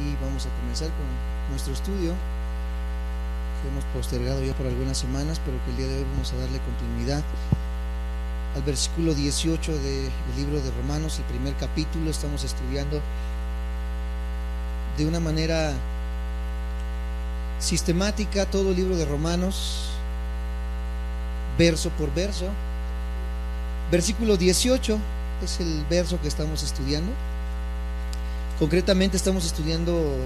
y vamos a comenzar con nuestro estudio que hemos postergado ya por algunas semanas, pero que el día de hoy vamos a darle continuidad al versículo 18 del libro de Romanos, el primer capítulo. Estamos estudiando de una manera sistemática todo el libro de Romanos, verso por verso. Versículo 18 es el verso que estamos estudiando. Concretamente estamos estudiando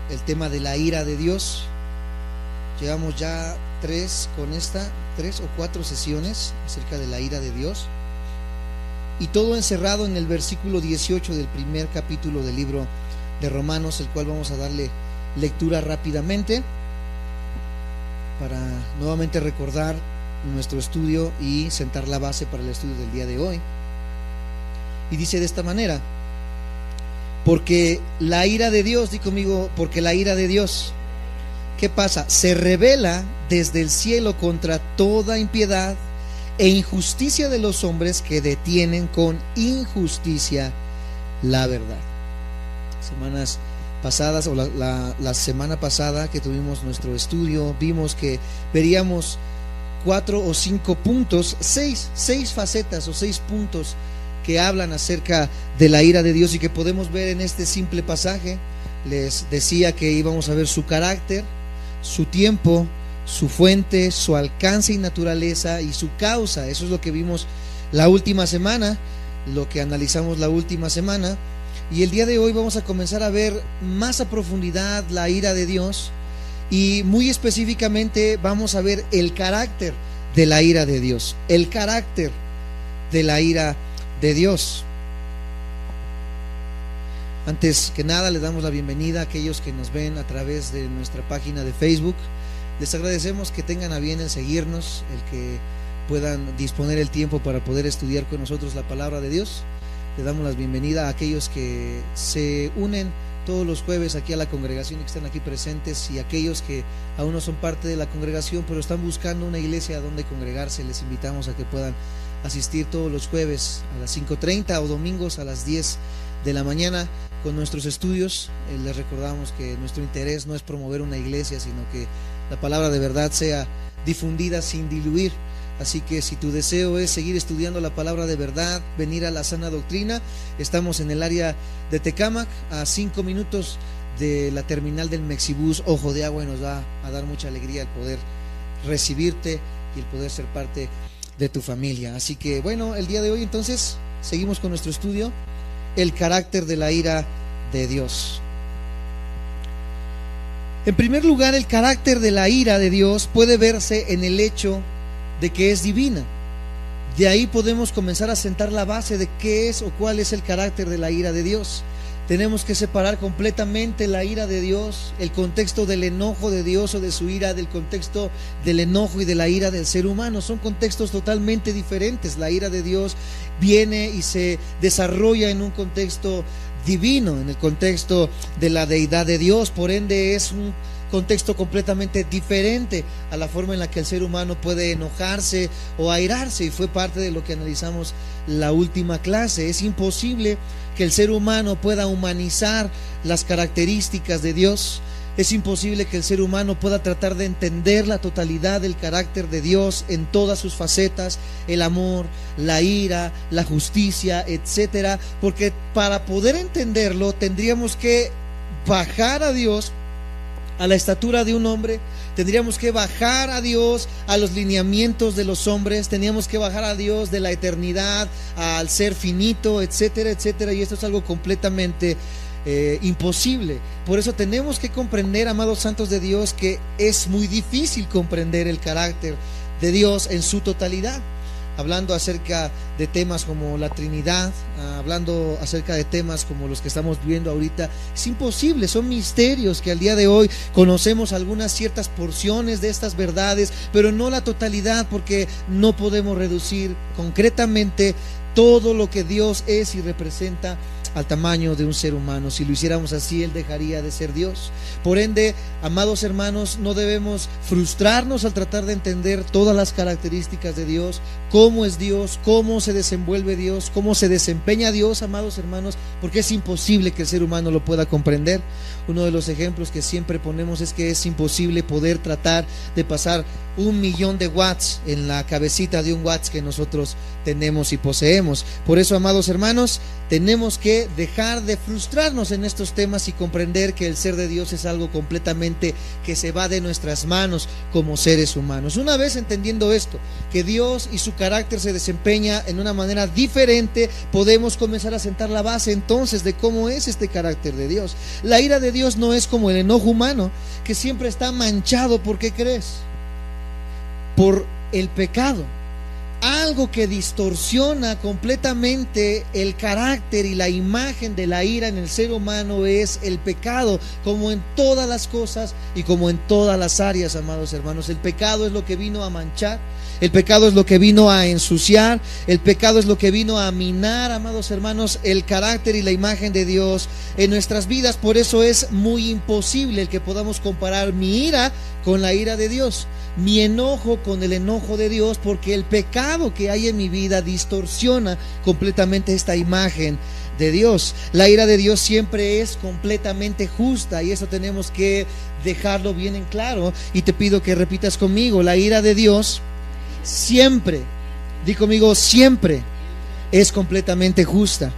el tema de la ira de Dios. Llevamos ya tres o cuatro sesiones acerca de la ira de Dios, y todo encerrado en el versículo 18 del primer capítulo del libro de Romanos, el cual vamos a darle lectura rápidamente para nuevamente recordar nuestro estudio y sentar la base para el estudio del día de hoy. Y dice de esta manera: porque la ira de Dios, di conmigo, porque la ira de Dios, ¿qué pasa? Se revela desde el cielo contra toda impiedad e injusticia de los hombres que detienen con injusticia la verdad. Semanas pasadas, o la semana pasada que tuvimos nuestro estudio, vimos que veríamos 4 o 5 puntos, 6 facetas o 6 puntos que hablan acerca de la ira de Dios y que podemos ver en este simple pasaje. Les decía que íbamos a ver su carácter, su tiempo, su fuente, su alcance y naturaleza y su causa. Eso es lo que vimos la última semana, lo que analizamos la última semana. Y el día de hoy vamos a comenzar a ver más a profundidad la ira de Dios, y muy específicamente vamos a ver el carácter de la ira de Dios, el carácter de la ira de Dios. Antes que nada, le damos la bienvenida a aquellos que nos ven a través de nuestra página de Facebook. Les agradecemos que tengan a bien el seguirnos, el que puedan disponer el tiempo para poder estudiar con nosotros la palabra de Dios. Le damos la bienvenida a aquellos que se unen todos los jueves aquí a la congregación y que están aquí presentes, y aquellos que aún no son parte de la congregación pero están buscando una iglesia donde congregarse. Les invitamos a que puedan asistir todos los jueves a las 5:30 o domingos a las 10 de la mañana con nuestros estudios. Les recordamos que nuestro interés no es promover una iglesia, sino que la palabra de verdad sea difundida sin diluir. Así que si tu deseo es seguir estudiando la palabra de verdad, venir a la sana doctrina, estamos en el área de Tecámac, a 5 minutos de la terminal del Mexibús Ojo de Agua, y nos va a dar mucha alegría el poder recibirte y el poder ser parte de tu familia. Así que bueno, el día de hoy entonces seguimos con nuestro estudio, el carácter de la ira de Dios. En primer lugar, el carácter de la ira de Dios puede verse en el hecho de que es divina. De ahí podemos comenzar a sentar la base de qué es o cuál es el carácter de la ira de Dios. Tenemos que separar completamente la ira de Dios, el contexto del enojo de Dios o de su ira, del contexto del enojo y de la ira del ser humano. Son contextos totalmente diferentes. La ira de Dios viene y se desarrolla en un contexto divino, en el contexto de la deidad de Dios. Por ende, es un contexto completamente diferente a la forma en la que el ser humano puede enojarse o airarse, y fue parte de lo que analizamos la última clase. Es imposible que el ser humano pueda humanizar las características de Dios. Es imposible que el ser humano pueda tratar de entender la totalidad del carácter de Dios en todas sus facetas, el amor, la ira, la justicia, etcétera, porque para poder entenderlo tendríamos que bajar a Dios a la estatura de un hombre, tendríamos que bajar a Dios a los lineamientos de los hombres, teníamos que bajar a Dios de la eternidad al ser finito, etcétera, etcétera, y esto es algo completamente imposible. Por eso tenemos que comprender, amados santos de Dios, que es muy difícil comprender el carácter de Dios en su totalidad. Hablando acerca de temas como la Trinidad, hablando acerca de temas como los que estamos viendo ahorita, es imposible, son misterios que al día de hoy conocemos algunas ciertas porciones de estas verdades, pero no la totalidad, porque no podemos reducir concretamente todo lo que Dios es y representa al tamaño de un ser humano. Si lo hiciéramos así, Él dejaría de ser Dios. Por ende, amados hermanos, no debemos frustrarnos al tratar de entender todas las características de Dios, cómo es Dios, cómo se desenvuelve Dios, cómo se desempeña Dios, amados hermanos, porque es imposible que el ser humano lo pueda comprender. Uno de los ejemplos que siempre ponemos es que es imposible poder tratar de pasar 1.000.000 de watts en la cabecita de un watts que nosotros tenemos y poseemos. Por eso, amados hermanos, tenemos que dejar de frustrarnos en estos temas y comprender que el ser de Dios es algo completamente que se va de nuestras manos como seres humanos. Una vez entendiendo esto, que Dios y su carácter se desempeña en una manera diferente, podemos comenzar a sentar la base entonces de cómo es este carácter de Dios. La ira de Dios no es como el enojo humano, que siempre está manchado. ¿Por qué crees? Por el pecado. Algo que distorsiona completamente el carácter y la imagen de la ira en el ser humano es el pecado, como en todas las cosas y como en todas las áreas, amados hermanos. El pecado es lo que vino a manchar, el pecado es lo que vino a ensuciar, el pecado es lo que vino a minar, amados hermanos, el carácter y la imagen de Dios en nuestras vidas. Por eso es muy imposible el que podamos comparar mi ira con la ira de Dios, mi enojo con el enojo de Dios, porque el pecado que hay en mi vida distorsiona completamente esta imagen de Dios. La ira de Dios siempre es completamente justa, y eso tenemos que dejarlo bien en claro, y te pido que repitas conmigo: la ira de Dios siempre, di conmigo, siempre es completamente justa.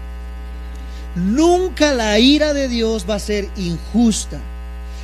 Nunca la ira de Dios va a ser injusta.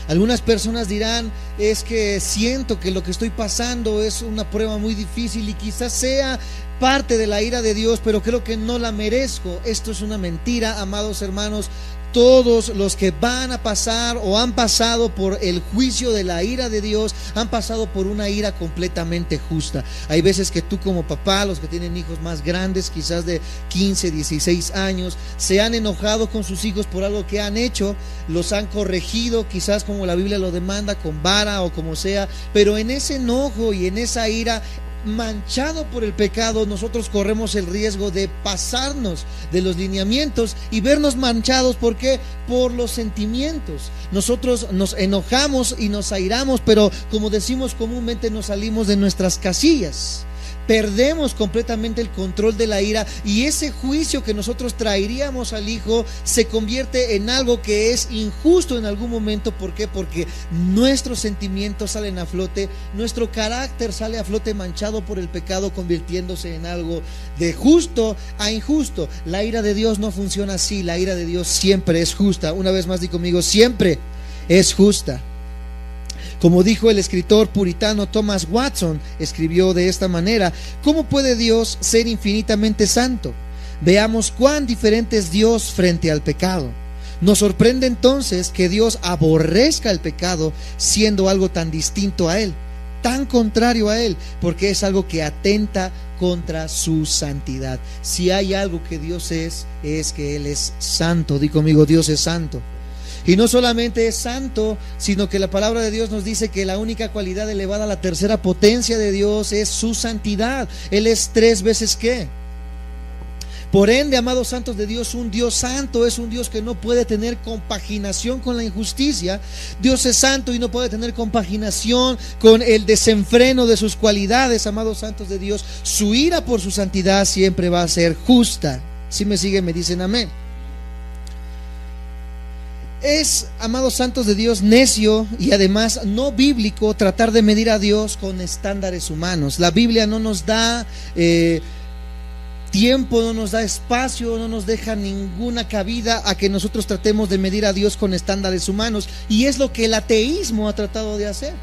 Algunas personas dirán: es que siento que lo que estoy pasando es una prueba muy difícil y quizás sea parte de la ira de Dios, pero creo que no la merezco. Esto es una mentira, amados hermanos. Todos los que van a pasar o han pasado por el juicio de la ira de Dios han pasado por una ira completamente justa. Hay veces que tú como papá, los que tienen hijos más grandes, quizás de 15, 16 años, se han enojado con sus hijos por algo que han hecho, los han corregido, quizás como la Biblia lo demanda, con vara o como sea, pero en ese enojo y en esa ira manchado por el pecado, nosotros corremos el riesgo de pasarnos de los lineamientos y vernos manchados. ¿Por qué? Por los sentimientos. Nosotros nos enojamos y nos airamos, pero como decimos comúnmente, nos salimos de nuestras casillas. Perdemos completamente el control de la ira, y ese juicio que nosotros traeríamos al hijo se convierte en algo que es injusto en algún momento. ¿Por qué? Porque nuestros sentimientos salen a flote, nuestro carácter sale a flote manchado por el pecado, convirtiéndose en algo de justo a injusto. La ira de Dios no funciona así. La ira de Dios siempre es justa. Una vez más, di conmigo: siempre es justa. Como dijo el escritor puritano Thomas Watson, escribió de esta manera: ¿cómo puede Dios ser infinitamente santo? Veamos cuán diferente es Dios frente al pecado. Nos sorprende entonces que Dios aborrezca el pecado, siendo algo tan distinto a Él, tan contrario a Él, porque es algo que atenta contra su santidad. Si hay algo que Dios es que Él es santo. Di conmigo: Dios es santo. Y no solamente es santo, sino que la palabra de Dios nos dice que la única cualidad elevada a la tercera potencia de Dios es su santidad. Él es 3 veces ¿qué? Por ende, amados santos de Dios, un Dios santo es un Dios que no puede tener compaginación con la injusticia. Dios es santo y no puede tener compaginación con el desenfreno de sus cualidades, amados santos de Dios. Su ira por su santidad siempre va a ser justa. Si me siguen, me dicen amén. Es, amados santos de Dios, necio y además no bíblico tratar de medir a Dios con estándares humanos. La Biblia no nos da tiempo, no nos da espacio, no nos deja ninguna cabida a que nosotros tratemos de medir a Dios con estándares humanos, y es lo que el ateísmo ha tratado de hacer.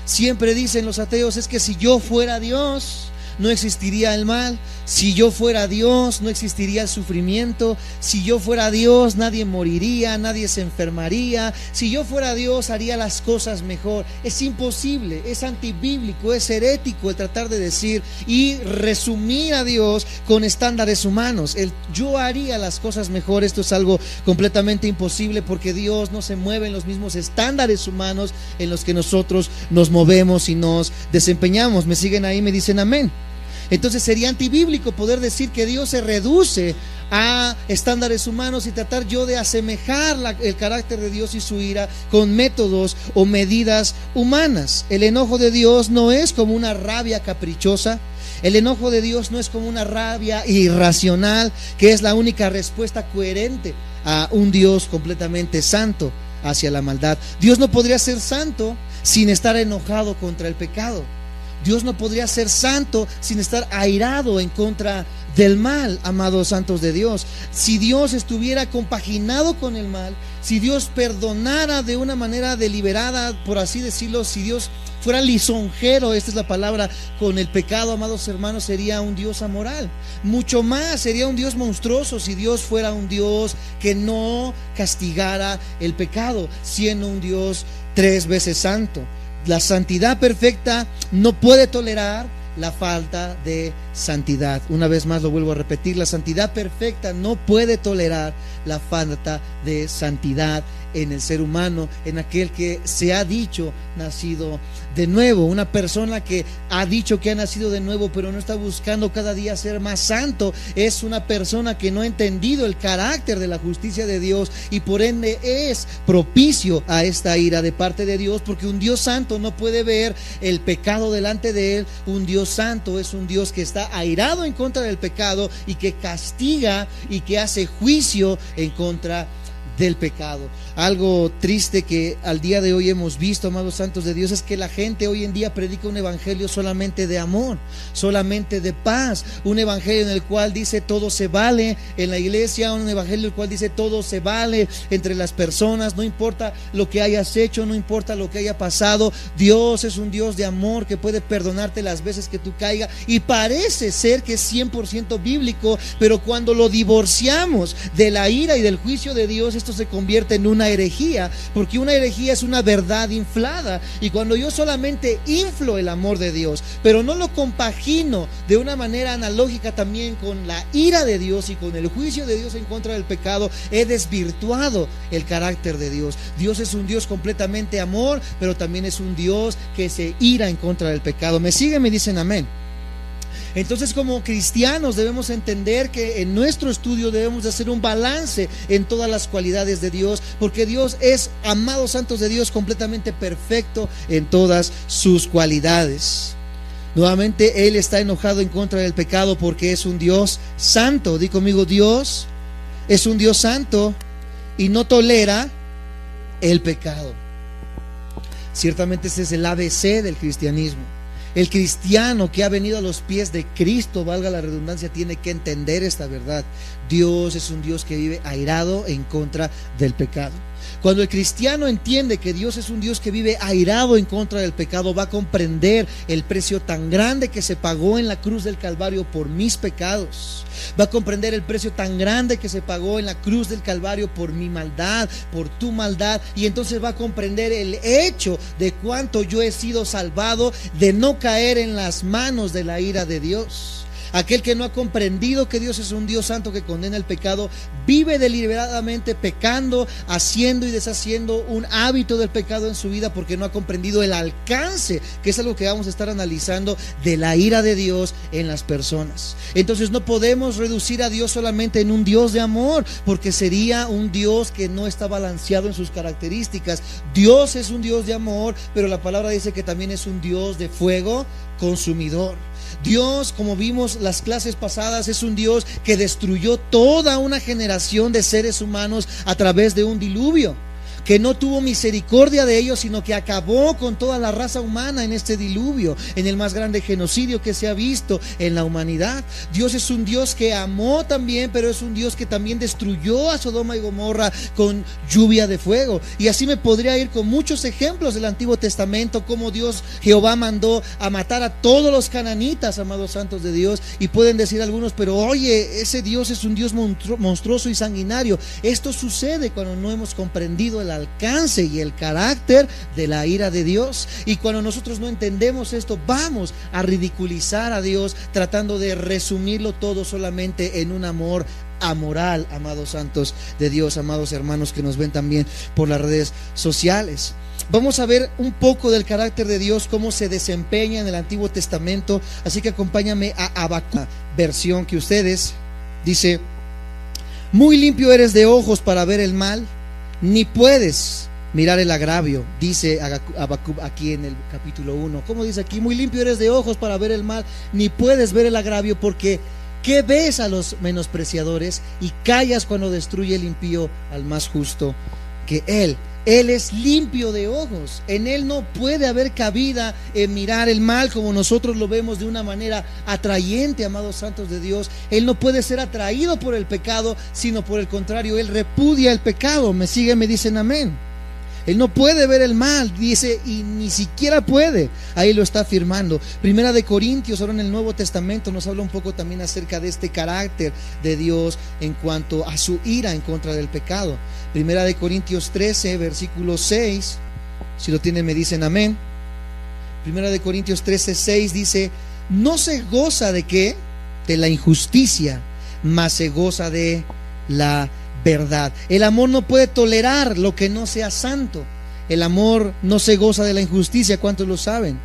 Siempre dicen los ateos: es que si yo fuera Dios, no existiría el mal. Si yo fuera Dios, no existiría el sufrimiento. Si yo fuera Dios, nadie moriría, nadie se enfermaría. Si yo fuera Dios, haría las cosas mejor. Es imposible, es antibíblico, es herético el tratar de decir y resumir a Dios con estándares humanos. El yo haría las cosas mejor, esto es algo completamente imposible, porque Dios no se mueve en los mismos estándares humanos en los que nosotros nos movemos y nos desempeñamos. ¿Me siguen ahí? Me dicen amén. Entonces sería antibíblico poder decir que Dios se reduce a estándares humanos y tratar yo de asemejar el carácter de Dios y su ira con métodos o medidas humanas. El enojo de Dios no es como una rabia caprichosa. El enojo de Dios no es como una rabia irracional, que es la única respuesta coherente a un Dios completamente santo hacia la maldad. Dios no podría ser santo sin estar enojado contra el pecado. Dios no podría ser santo sin estar airado en contra del mal, amados santos de Dios. Si Dios estuviera compaginado con el mal, si Dios perdonara de una manera deliberada, por así decirlo, si Dios fuera lisonjero, esta es la palabra, con el pecado, amados hermanos, sería un Dios amoral. Mucho más, sería un Dios monstruoso si Dios fuera un Dios que no castigara el pecado, siendo un Dios 3 veces santo. La santidad perfecta no puede tolerar la falta de santidad. Una vez más lo vuelvo a repetir, la santidad perfecta no puede tolerar la falta de santidad en el ser humano, en aquel que se ha dicho nacido de nuevo. Una persona que ha dicho que ha nacido de nuevo pero no está buscando cada día ser más santo, es una persona que no ha entendido el carácter de la justicia de Dios y por ende es propicio a esta ira de parte de Dios, porque un Dios santo no puede ver el pecado delante de él. Un Dios santo es un Dios que está airado en contra del pecado y que castiga y que hace juicio en contra del pecado. Algo triste que al día de hoy hemos visto, amados santos de Dios, es que la gente hoy en día predica un evangelio solamente de amor, solamente de paz, un evangelio en el cual dice todo se vale en la iglesia, un evangelio en el cual dice todo se vale entre las personas, no importa lo que hayas hecho, no importa lo que haya pasado. Dios es un Dios de amor que puede perdonarte las veces que tú caigas, y parece ser que es 100% bíblico, pero cuando lo divorciamos de la ira y del juicio de Dios, esto se convierte en una herejía, porque una herejía es una verdad inflada. Y cuando yo solamente inflo el amor de Dios, pero no lo compagino de una manera analógica también con la ira de Dios y con el juicio de Dios en contra del pecado, he desvirtuado el carácter de Dios. Dios es un Dios completamente amor, pero también es un Dios que se ira en contra del pecado. ¿Me siguen? Me dicen amén. Entonces, como cristianos debemos entender que en nuestro estudio debemos de hacer un balance en todas las cualidades de Dios, porque Dios es, amados santos de Dios, completamente perfecto en todas sus cualidades. Nuevamente, Él está enojado en contra del pecado porque es un Dios santo. Di conmigo, Dios es un Dios santo y no tolera el pecado. Ciertamente ese es el ABC del cristianismo. El cristiano que ha venido a los pies de Cristo, valga la redundancia, tiene que entender esta verdad. Dios es un Dios que vive airado en contra del pecado. Cuando el cristiano entiende que Dios es un Dios que vive airado en contra del pecado, va a comprender el precio tan grande que se pagó en la cruz del Calvario por mis pecados. Va a comprender el precio tan grande que se pagó en la cruz del Calvario por mi maldad, por tu maldad. Y entonces va a comprender el hecho de cuánto yo he sido salvado de no caer en las manos de la ira de Dios. Aquel que no ha comprendido que Dios es un Dios santo que condena el pecado, vive deliberadamente pecando, haciendo y deshaciendo un hábito del pecado en su vida, porque no ha comprendido el alcance, que es algo que vamos a estar analizando, de la ira de Dios en las personas. Entonces no podemos reducir a Dios solamente en un Dios de amor, porque sería un Dios que no está balanceado en sus características. Dios es un Dios de amor, pero la palabra dice que también es un Dios de fuego consumidor. Dios, como vimos las clases pasadas, es un Dios que destruyó toda una generación de seres humanos a través de un diluvio, que no tuvo misericordia de ellos, sino que acabó con toda la raza humana en este diluvio, en el más grande genocidio que se ha visto en la humanidad. Dios es un Dios que amó también, pero es un Dios que también destruyó a Sodoma y Gomorra con lluvia de fuego. Y así me podría ir con muchos ejemplos del Antiguo Testamento, como Dios, Jehová, mandó a matar a todos los cananitas, amados santos de Dios. Y pueden decir algunos, pero oye, ese Dios es un Dios monstruoso y sanguinario. Esto sucede cuando no hemos comprendido el alcance y el carácter de la ira de Dios, y cuando nosotros no entendemos esto, vamos a ridiculizar a Dios tratando de resumirlo todo solamente en un amor amoral, amados santos de Dios, amados hermanos que nos ven también por las redes sociales. Vamos a ver un poco del carácter de Dios, cómo se desempeña en el Antiguo Testamento, así que acompáñame a Habacuc, versión que ustedes, dice: Muy limpio eres de ojos para ver el mal, ni puedes mirar el agravio, dice Habacuc aquí en el capítulo 1. ¿Cómo dice aquí? Muy limpio eres de ojos para ver el mal, ni puedes ver el agravio, porque ¿qué ves a los menospreciadores y callas cuando destruye el impío al más justo que él? Él es limpio de ojos. En él no puede haber cabida en mirar el mal como nosotros lo vemos de una manera atrayente, amados santos de Dios. Él no puede ser atraído por el pecado, sino por el contrario, él repudia el pecado. ¿Me siguen? Me dicen amén. Él no puede ver el mal, dice, y ni siquiera puede. Ahí lo está afirmando. Primera de Corintios, ahora en el Nuevo Testamento, nos habla un poco también acerca de este carácter de Dios en cuanto a su ira en contra del pecado. Primera de Corintios 13, versículo 6. Si lo tienen, me dicen amén. Primera de Corintios 13, 6 dice: no se goza de qué, de la injusticia, mas se goza de la verdad. El amor no puede tolerar lo que no sea santo. El amor no se goza de la injusticia. ¿Cuántos lo saben?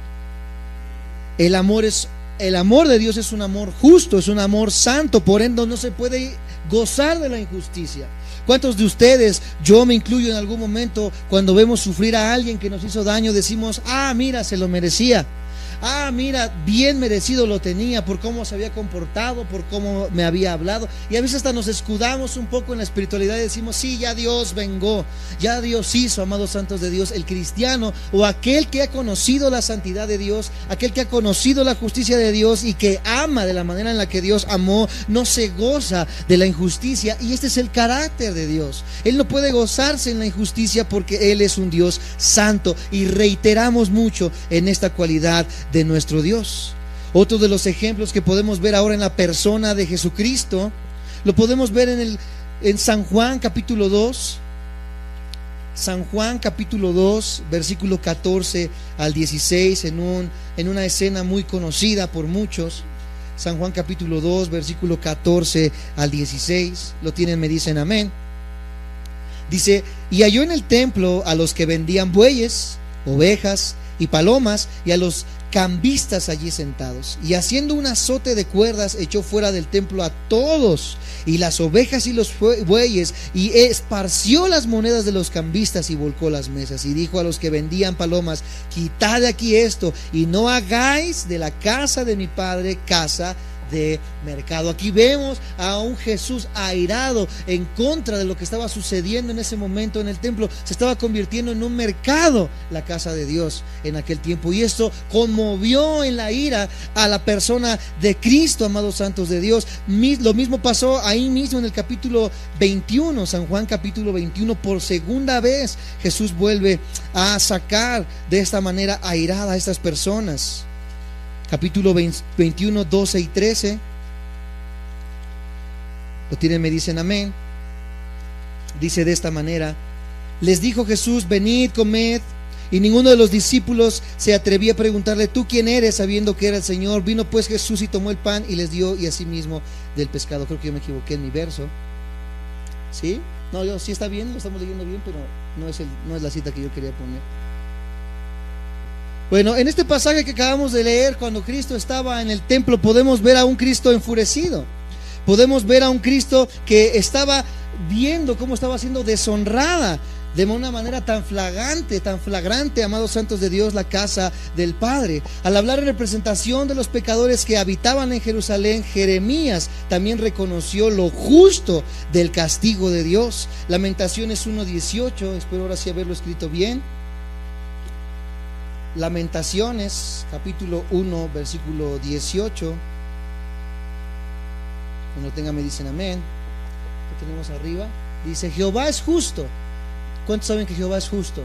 El amor de Dios es un amor justo, es un amor santo, por ende no se puede gozar de la injusticia. ¿Cuántos de ustedes, yo me incluyo en algún momento, cuando vemos sufrir a alguien que nos hizo daño, decimos: ah, mira, se lo merecía? Ah, mira, bien merecido lo tenía por cómo se había comportado, por cómo me había hablado. Y a veces hasta nos escudamos un poco en la espiritualidad y decimos: sí, ya Dios vengó, ya Dios hizo, amados santos de Dios. El cristiano, o aquel que ha conocido la santidad de Dios, aquel que ha conocido la justicia de Dios y que ama de la manera en la que Dios amó, no se goza de la injusticia. Y este es el carácter de Dios. Él no puede gozarse en la injusticia porque Él es un Dios santo, y reiteramos mucho en esta cualidad de nuestro Dios. Otro de los ejemplos que podemos ver ahora en la persona de Jesucristo, lo podemos ver en San Juan capítulo 2. San Juan capítulo 2, versículo 14 al 16, en una escena muy conocida por muchos. San Juan capítulo 2, versículo 14 al 16. Lo tienen, me dicen amén. Dice: y halló en el templo a los que vendían bueyes, ovejas y palomas, y a los cambistas allí sentados, y haciendo un azote de cuerdas echó fuera del templo a todos, y las ovejas y los bueyes, y esparció las monedas de los cambistas y volcó las mesas, y dijo a los que vendían palomas: quitad de aquí esto, y no hagáis de la casa de mi padre casa de mercado. Aquí vemos a un Jesús airado en contra de lo que estaba sucediendo en ese momento en el templo. Se estaba convirtiendo en un mercado la casa de Dios en aquel tiempo, y esto conmovió en la ira a la persona de Cristo, amados santos de Dios. Lo mismo pasó ahí mismo en el capítulo 21, San Juan capítulo 21. Por segunda vez Jesús vuelve a sacar de esta manera airada a estas personas. Capítulo 21, 12 y 13. Lo tienen, me dicen amén. Dice de esta manera: les dijo Jesús: venid, comed. Y ninguno de los discípulos se atrevía a preguntarle: ¿tú quién eres?, sabiendo que era el Señor. Vino pues Jesús y tomó el pan y les dio, y asimismo del pescado. Creo que yo me equivoqué en mi verso. ¿Sí? No, sí está bien, lo estamos leyendo bien, pero no es la cita que yo quería poner. Bueno, en este pasaje que acabamos de leer, cuando Cristo estaba en el templo, podemos ver a un Cristo enfurecido. Podemos ver a un Cristo que estaba viendo cómo estaba siendo deshonrada de una manera tan flagrante, amados santos de Dios, la casa del Padre. Al hablar en representación de los pecadores que habitaban en Jerusalén, Jeremías también reconoció lo justo del castigo de Dios. Lamentaciones 1:18, espero ahora sí haberlo escrito bien. Lamentaciones capítulo 1, versículo 18. Cuando lo tengan me dicen amén. Lo tenemos arriba. Dice: Jehová es justo. ¿Cuántos saben que Jehová es justo?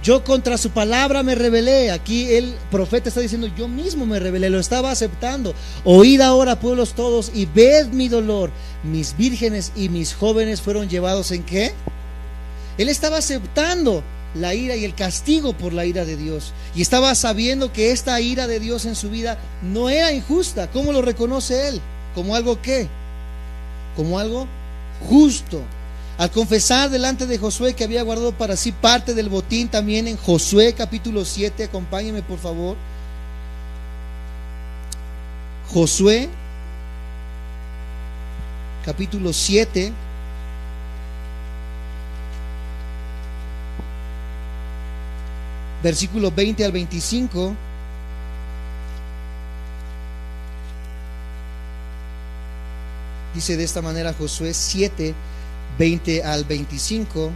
Yo contra su palabra me rebelé. Aquí el profeta está diciendo: yo mismo me rebelé, lo estaba aceptando. Oíd ahora, pueblos todos, y ved mi dolor. Mis vírgenes y mis jóvenes fueron llevados ¿en qué? Él estaba aceptando la ira y el castigo por la ira de Dios, y estaba sabiendo que esta ira de Dios en su vida no era injusta. ¿Cómo lo reconoce él? Como algo ¿qué? Como algo justo. Al confesar delante de Josué que había guardado para sí parte del botín, también en Josué capítulo 7, acompáñenme por favor. Josué capítulo 7, versículo 20 al 25. Dice de esta manera Josué 7, 20 al 25.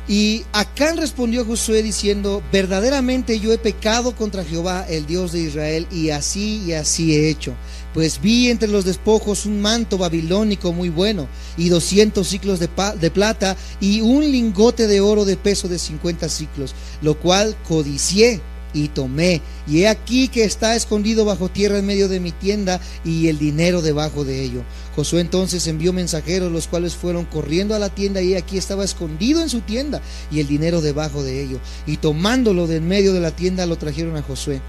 Y Acán respondió a Josué diciendo: verdaderamente yo he pecado contra Jehová, el Dios de Israel, y así he hecho. Pues vi entre los despojos un manto babilónico muy bueno, y 200 siclos de plata, y un lingote de oro de peso de 50 siclos, lo cual codicié y tomé, y he aquí que está escondido bajo tierra en medio de mi tienda, y el dinero debajo de ello. Josué entonces envió mensajeros, los cuales fueron corriendo a la tienda, y aquí estaba escondido en su tienda, y el dinero debajo de ello. Y tomándolo de en medio de la tienda, lo trajeron a Josué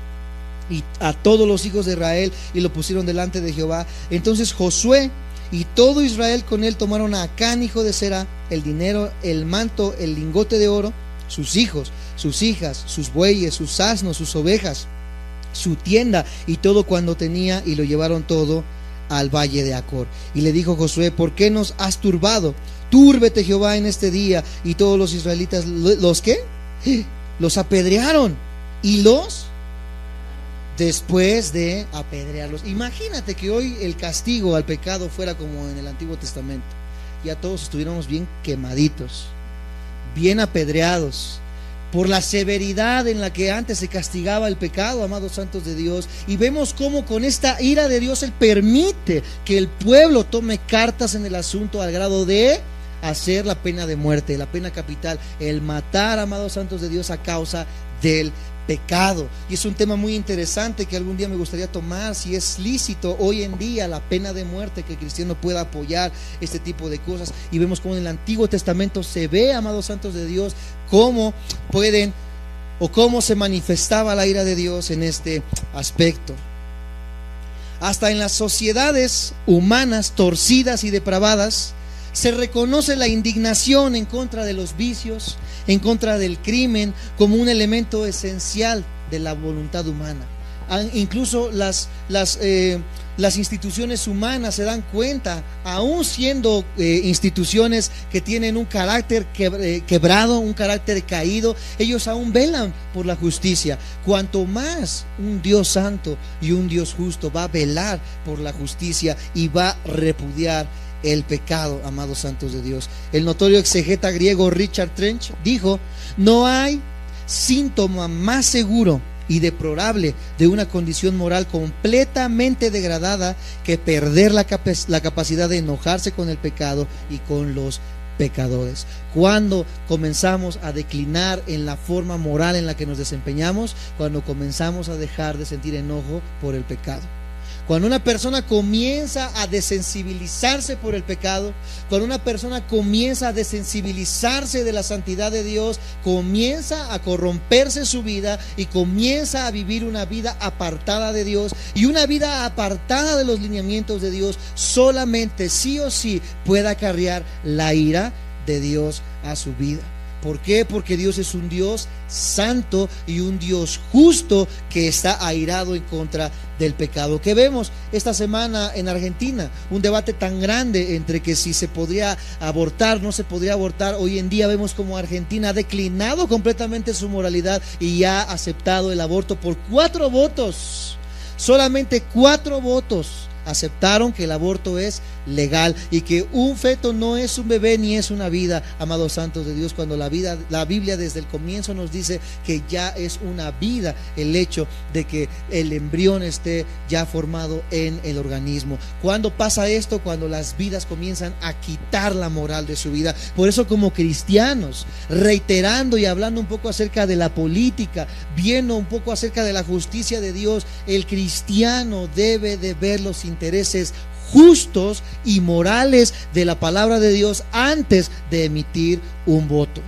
y a todos los hijos de Israel, y lo pusieron delante de Jehová. Entonces Josué y todo Israel con él tomaron a Acán, hijo de Zerá, el dinero, el manto, el lingote de oro, sus hijos, sus hijas, sus bueyes, sus asnos, sus ovejas, su tienda y todo cuanto tenía, y lo llevaron todo al valle de Acor. Y le dijo Josué: ¿por qué nos has turbado? Túrbete Jehová en este día. Y todos los israelitas, ¿los qué? Los apedrearon, y los después de apedrearlos. Imagínate que hoy el castigo al pecado fuera como en el Antiguo Testamento. Ya todos estuviéramos bien quemaditos, bien apedreados por la severidad en la que antes se castigaba el pecado, amados santos de Dios. Y vemos cómo con esta ira de Dios Él permite que el pueblo tome cartas en el asunto al grado de hacer la pena de muerte, la pena capital, el matar, amados santos de Dios, a causa del pecado. Y es un tema muy interesante que algún día me gustaría tomar, si es lícito hoy en día la pena de muerte, que el cristiano pueda apoyar este tipo de cosas. Y vemos cómo en el Antiguo Testamento se ve, amados santos de Dios, cómo pueden o cómo se manifestaba la ira de Dios en este aspecto. Hasta en las sociedades humanas torcidas y depravadas se reconoce la indignación en contra de los vicios, en contra del crimen, como un elemento esencial de la voluntad humana. Incluso las instituciones humanas se dan cuenta, aún siendo instituciones que tienen un carácter quebrado, un carácter caído, ellos aún velan por la justicia. Cuanto más un Dios santo y un Dios justo va a velar por la justicia y va a repudiar el pecado, amados santos de Dios. El notorio exegeta griego Richard Trench dijo: no hay síntoma más seguro y deplorable de una condición moral completamente degradada que perder la capacidad de enojarse con el pecado y con los pecadores. Cuando comenzamos a declinar en la forma moral en la que nos desempeñamos, cuando comenzamos a dejar de sentir enojo por el pecado. Cuando una persona comienza a desensibilizarse por el pecado, cuando una persona comienza a desensibilizarse de la santidad de Dios, comienza a corromperse su vida y comienza a vivir una vida apartada de Dios, y una vida apartada de los lineamientos de Dios solamente sí o sí puede acarrear la ira de Dios a su vida. ¿Por qué? Porque Dios es un Dios santo y un Dios justo que está airado en contra del pecado. Que vemos esta semana en Argentina, un debate tan grande entre que si se podría abortar, no se podría abortar. Hoy en día vemos como Argentina ha declinado completamente su moralidad y ha aceptado el aborto por 4 votos. Solamente 4 votos aceptaron que el aborto es legal y que un feto no es un bebé ni es una vida, amados santos de Dios, cuando la Biblia desde el comienzo nos dice que ya es una vida el hecho de que el embrión esté ya formado en el organismo. ¿Cuándo pasa esto? Cuando las vidas comienzan a quitar la moral de su vida. Por eso, como cristianos, reiterando y hablando un poco acerca de la política, viendo un poco acerca de la justicia de Dios, el cristiano debe de ver los intereses justos y morales de la palabra de Dios antes de emitir un voto.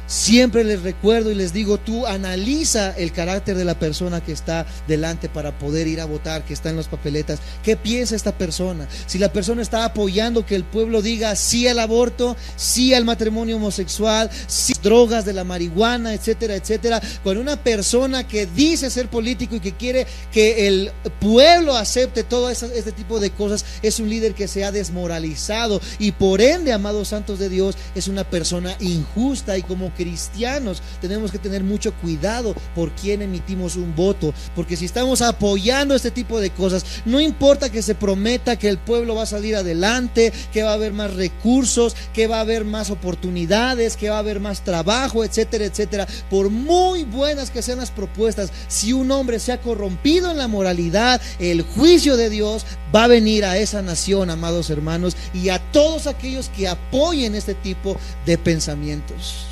Siempre les recuerdo y les digo: tú analiza el carácter de la persona que está delante para poder ir a votar, que está en las papeletas. ¿Qué piensa esta persona? Si la persona está apoyando que el pueblo diga sí al aborto, sí al matrimonio homosexual, sí a drogas, de la marihuana, etcétera, etcétera. Cuando una persona que dice ser político y que quiere que el pueblo acepte todo este tipo de cosas, es un líder que se ha desmoralizado y por ende, amados santos de Dios, es una persona injusta. Y como cristianos tenemos que tener mucho cuidado por quién emitimos un voto, porque si estamos apoyando este tipo de cosas, no importa que se prometa que el pueblo va a salir adelante, que va a haber más recursos, que va a haber más oportunidades, que va a haber más trabajo, etcétera, etcétera, por muy buenas que sean las propuestas, si un hombre se ha corrompido en la moralidad, el juicio de Dios va a venir a esa nación, amados hermanos, y a todos aquellos que apoyen este tipo de pensamientos.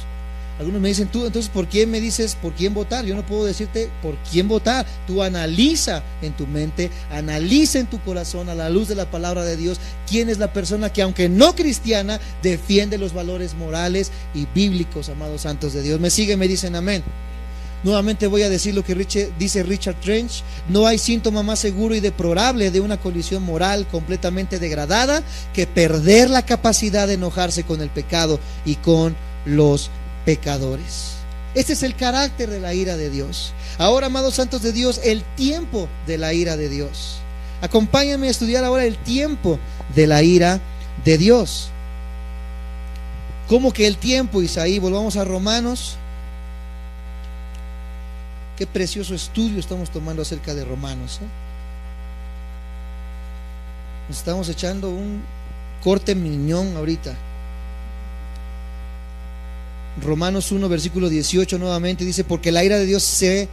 Algunos me dicen, tú entonces ¿por quién me dices por quién votar? Yo no puedo decirte por quién votar. Tú analiza en tu mente, analiza en tu corazón, a la luz de la palabra de Dios, quién es la persona que, aunque no cristiana, defiende los valores morales y bíblicos, amados santos de Dios. Me siguen, me dicen amén. Nuevamente voy a decir lo que dice Richard Trench: no hay síntoma más seguro y deplorable de una condición moral completamente degradada que perder la capacidad de enojarse con el pecado y con los pecadores. Este es el carácter de la ira de Dios. Ahora, amados santos de Dios, el tiempo de la ira de Dios. Acompáñame a estudiar ahora el tiempo de la ira de Dios. ¿Cómo que el tiempo, Isaí? Volvamos a Romanos. Qué precioso estudio estamos tomando acerca de Romanos, ¿eh? Nos estamos echando un corte miñón ahorita. Romanos 1, versículo 18 nuevamente dice: porque la ira de Dios se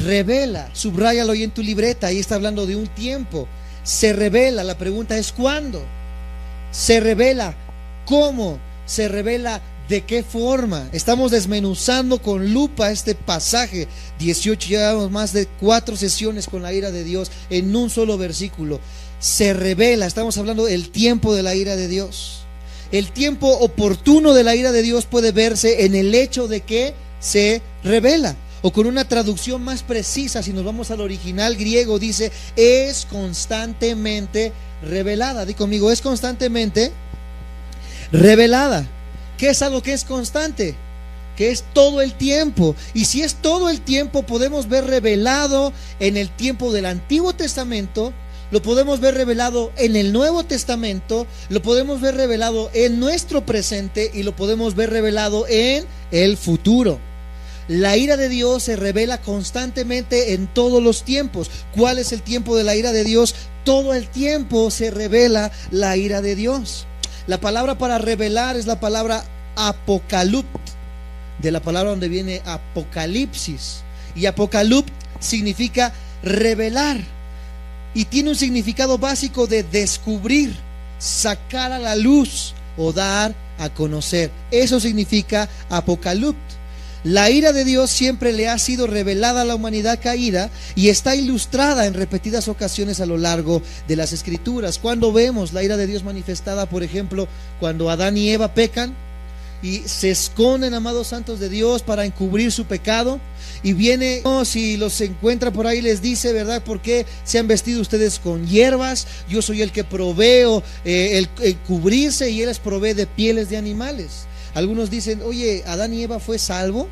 revela. Subráyalo ahí en tu libreta. Ahí está hablando de un tiempo. Se revela. La pregunta es ¿cuándo? Se revela. ¿Cómo? Se revela. ¿De qué forma? Estamos desmenuzando con lupa este pasaje 18. Llevamos más de 4 sesiones con la ira de Dios en un solo versículo. Se revela. Estamos hablando del tiempo de la ira de Dios. El tiempo oportuno de la ira de Dios puede verse en el hecho de que se revela. O con una traducción más precisa, si nos vamos al original griego, dice: es constantemente revelada. Di conmigo: es constantemente revelada. ¿Qué es algo que es constante? Que es todo el tiempo. Y si es todo el tiempo, podemos ver revelado en el tiempo del Antiguo Testamento, lo podemos ver revelado en el Nuevo Testamento, lo podemos ver revelado en nuestro presente y lo podemos ver revelado en el futuro. La ira de Dios se revela constantemente en todos los tiempos. ¿Cuál es el tiempo de la ira de Dios? Todo el tiempo se revela la ira de Dios. La palabra para revelar es la palabra apocalupt, de la palabra donde viene apocalipsis. Y apocalupt significa revelar, y tiene un significado básico de descubrir, sacar a la luz o dar a conocer. Eso significa apocalupt. La ira de Dios siempre le ha sido revelada a la humanidad caída y está ilustrada en repetidas ocasiones a lo largo de las Escrituras. Cuando vemos la ira de Dios manifestada, por ejemplo, cuando Adán y Eva pecan y se esconden, amados santos de Dios, para encubrir su pecado, y viene, si los encuentra por ahí, les dice, ¿verdad? ¿Por qué se han vestido ustedes con hierbas? Yo soy el que proveo el cubrirse, y Él les provee de pieles de animales. Algunos dicen: oye, Adán y Eva fue salvo.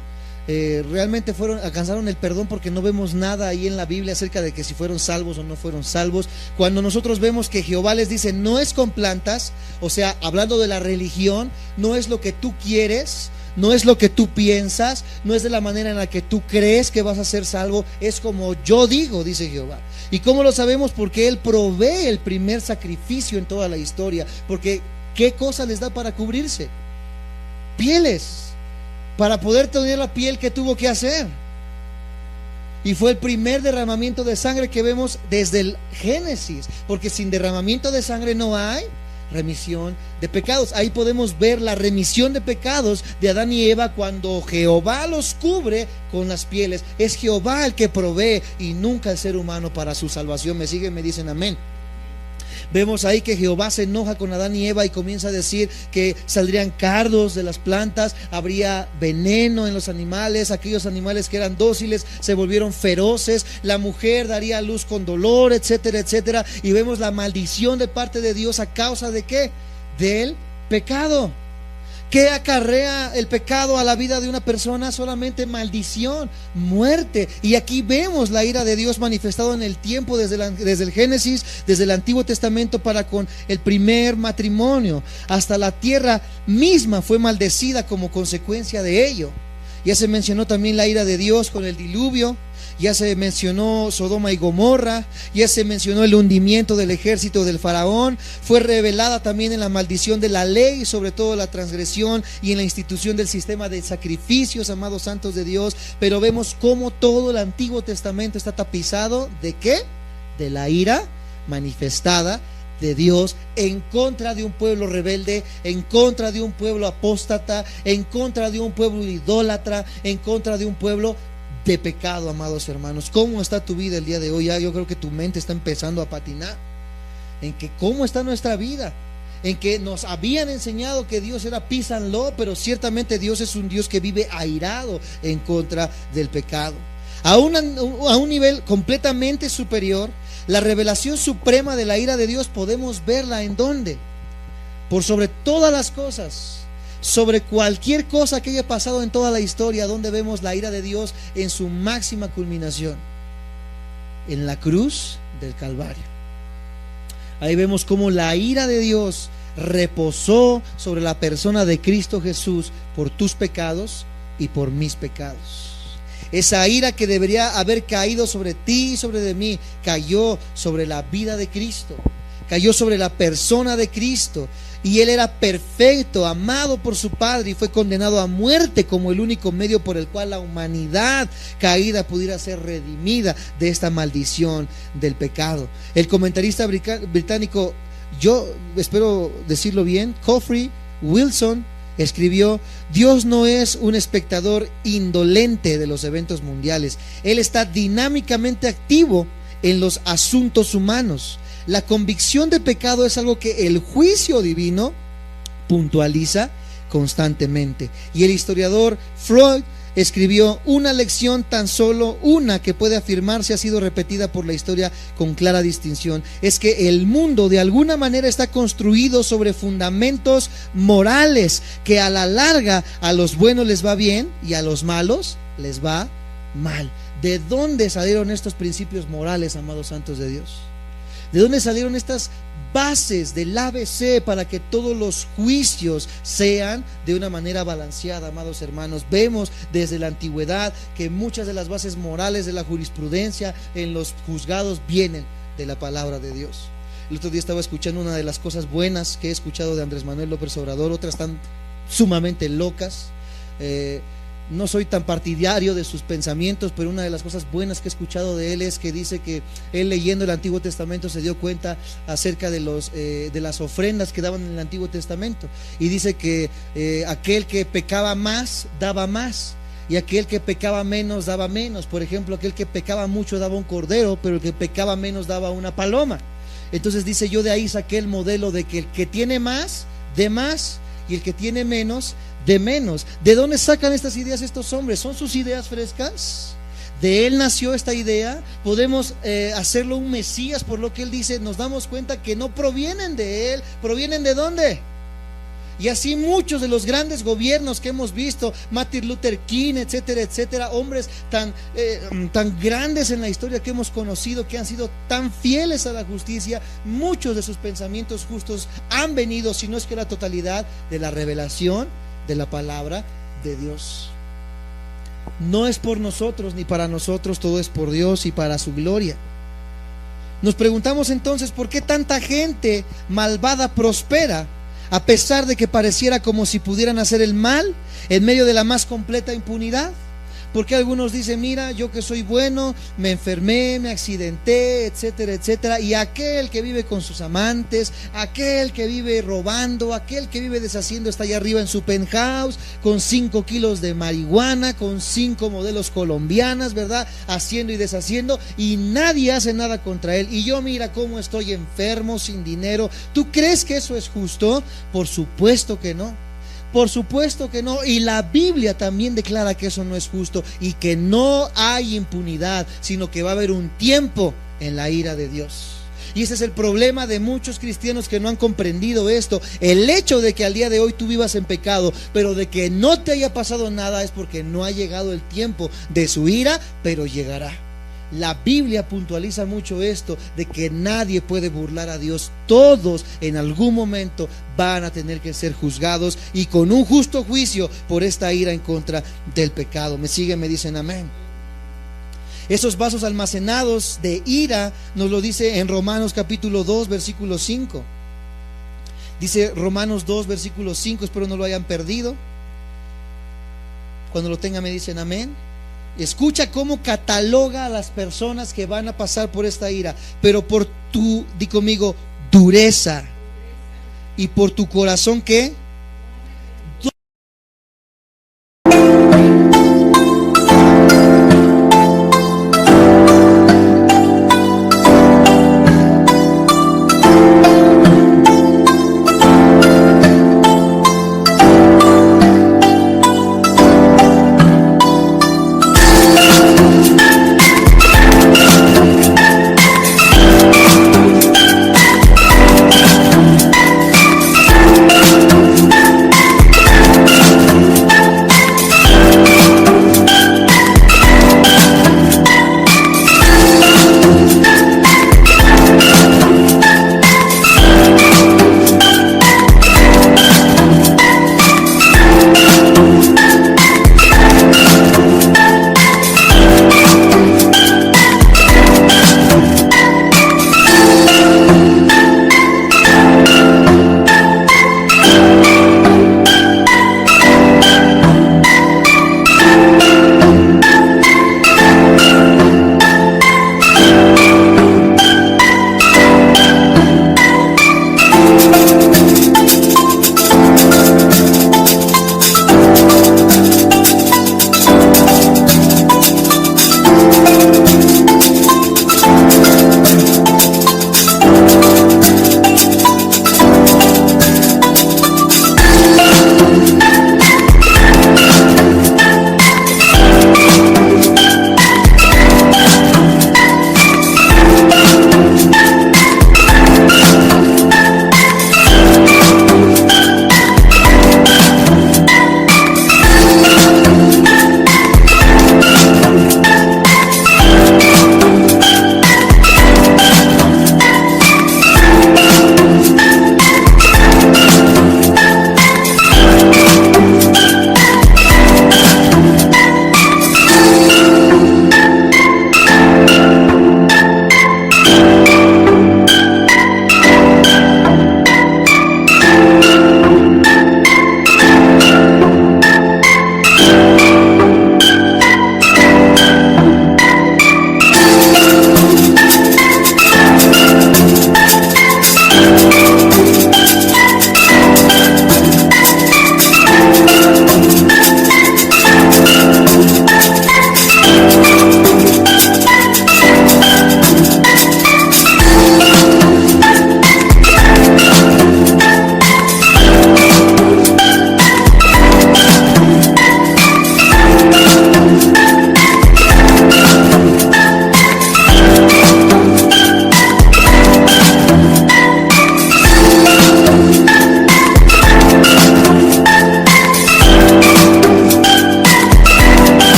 Realmente alcanzaron el perdón, porque no vemos nada ahí en la Biblia acerca de que si fueron salvos o no fueron salvos. Cuando nosotros vemos que Jehová les dice: no es con plantas, o sea, hablando de la religión, no es lo que tú quieres, no es lo que tú piensas, no es de la manera en la que tú crees que vas a ser salvo, es como yo digo, dice Jehová. ¿Y cómo lo sabemos? Porque Él provee el primer sacrificio en toda la historia. Porque ¿qué cosa les da para cubrirse? Pieles. Para poder tener la piel, ¿qué tuvo que hacer? Y fue el primer derramamiento de sangre que vemos desde el Génesis, porque sin derramamiento de sangre no hay remisión de pecados. Ahí podemos ver la remisión de pecados de Adán y Eva cuando Jehová los cubre con las pieles. Es Jehová el que provee y nunca el ser humano para su salvación. Me siguen, me dicen amén. Vemos ahí que Jehová se enoja con Adán y Eva y comienza a decir que saldrían cardos de las plantas, habría veneno en los animales, aquellos animales que eran dóciles se volvieron feroces, la mujer daría a luz con dolor, etcétera, etcétera. Y vemos la maldición de parte de Dios a causa de ¿qué? Del pecado. ¿Qué acarrea el pecado a la vida de una persona? Solamente maldición, muerte. Y aquí vemos la ira de Dios manifestado en el tiempo desde el Génesis, desde el Antiguo Testamento para con el primer matrimonio. Hasta la tierra misma fue maldecida como consecuencia de ello. Ya se mencionó también la ira de Dios con el diluvio. Ya se mencionó Sodoma y Gomorra, ya se mencionó el hundimiento del ejército del faraón. Fue revelada también en la maldición de la ley, sobre todo la transgresión, y en la institución del sistema de sacrificios, amados santos de Dios. Pero vemos cómo todo el Antiguo Testamento está tapizado ¿de qué? De la ira manifestada de Dios en contra de un pueblo rebelde, en contra de un pueblo apóstata, en contra de un pueblo idólatra, en contra de un pueblo de pecado, amados hermanos. ¿Cómo está tu vida el día de hoy? Ya yo creo que tu mente está empezando a patinar en que cómo está nuestra vida, en que nos habían enseñado que Dios era peace and love, pero ciertamente Dios es un Dios que vive airado en contra del pecado. A un nivel completamente superior, la revelación suprema de la ira de Dios podemos verla ¿en dónde? Por sobre todas las cosas, sobre cualquier cosa que haya pasado en toda la historia, donde vemos la ira de Dios en su máxima culminación, en la cruz del Calvario. Ahí vemos cómo la ira de Dios reposó sobre la persona de Cristo Jesús por tus pecados y por mis pecados. Esa ira que debería haber caído sobre ti y sobre de mí, cayó sobre la vida de Cristo, cayó sobre la persona de Cristo. Y Él era perfecto, amado por su Padre, y fue condenado a muerte como el único medio por el cual la humanidad caída pudiera ser redimida de esta maldición del pecado. El comentarista británico, yo espero decirlo bien, Geoffrey Wilson, escribió: Dios no es un espectador indolente de los eventos mundiales. Él está dinámicamente activo en los asuntos humanos. La convicción de pecado es algo que el juicio divino puntualiza constantemente. Y el historiador Freud escribió: una lección, tan solo una, que puede afirmarse ha sido repetida por la historia con clara distinción, es que el mundo de alguna manera está construido sobre fundamentos morales, que a la larga a los buenos les va bien y a los malos les va mal. ¿De dónde salieron estos principios morales, amados santos de Dios? ¿De dónde salieron estas bases del ABC para que todos los juicios sean de una manera balanceada, amados hermanos? Vemos desde la antigüedad que muchas de las bases morales de la jurisprudencia en los juzgados vienen de la palabra de Dios. El otro día estaba escuchando una de las cosas buenas que he escuchado de Andrés Manuel López Obrador, otras están sumamente locas. No soy tan partidario de sus pensamientos, pero una de las cosas buenas que he escuchado de él es que dice que él, leyendo el Antiguo Testamento, se dio cuenta acerca de las ofrendas que daban en el Antiguo Testamento, y dice que aquel que pecaba más daba más, y aquel que pecaba menos daba menos. Por ejemplo, aquel que pecaba mucho daba un cordero, pero el que pecaba menos daba una paloma. Entonces dice: yo de ahí saqué el modelo de que el que tiene más, dé más, y el que tiene menos, de menos. ¿De dónde sacan estas ideas estos hombres? ¿Son sus ideas frescas? ¿De él nació esta idea? ¿Podemos hacerlo un Mesías por lo que él dice? Nos damos cuenta que no provienen de él. ¿Provienen de dónde? Y así muchos de los grandes gobiernos que hemos visto, Martin Luther King, etcétera, etcétera, hombres tan grandes en la historia que hemos conocido, que han sido tan fieles a la justicia, muchos de sus pensamientos justos han venido, si no es que la totalidad, de la revelación de la palabra de Dios. No es por nosotros ni para nosotros, todo es por Dios y para su gloria. Nos preguntamos entonces: ¿por qué tanta gente malvada prospera a pesar de que pareciera como si pudieran hacer el mal en medio de la más completa impunidad? Porque algunos dicen: mira, yo que soy bueno, me enfermé, me accidenté, etcétera, etcétera, y aquel que vive con sus amantes, aquel que vive robando, aquel que vive deshaciendo, está allá arriba en su penthouse con 5 kilos de marihuana, con 5 modelos colombianas, ¿verdad? Haciendo y deshaciendo, y nadie hace nada contra él. Y yo, mira cómo estoy enfermo, sin dinero. ¿Tú crees que eso es justo? Por supuesto que no. Por supuesto que no. Y la Biblia también declara que eso no es justo y que no hay impunidad, sino que va a haber un tiempo en la ira de Dios. Y ese es el problema de muchos cristianos que no han comprendido esto. El hecho de que al día de hoy tú vivas en pecado, pero de que no te haya pasado nada, es porque no ha llegado el tiempo de su ira, pero llegará. La Biblia puntualiza mucho esto, de que nadie puede burlar a Dios. Todos en algún momento van a tener que ser juzgados y con un justo juicio por esta ira en contra del pecado. ¿Me siguen? Me dicen amén. Esos vasos almacenados de ira nos lo dice en Romanos capítulo 2 versículo 5. Dice Romanos 2 versículo 5, espero no lo hayan perdido. Cuando lo tengan me dicen amén. Escucha cómo cataloga a las personas que van a pasar por esta ira. Pero por tu, di conmigo, dureza, y por tu corazón, ¿qué?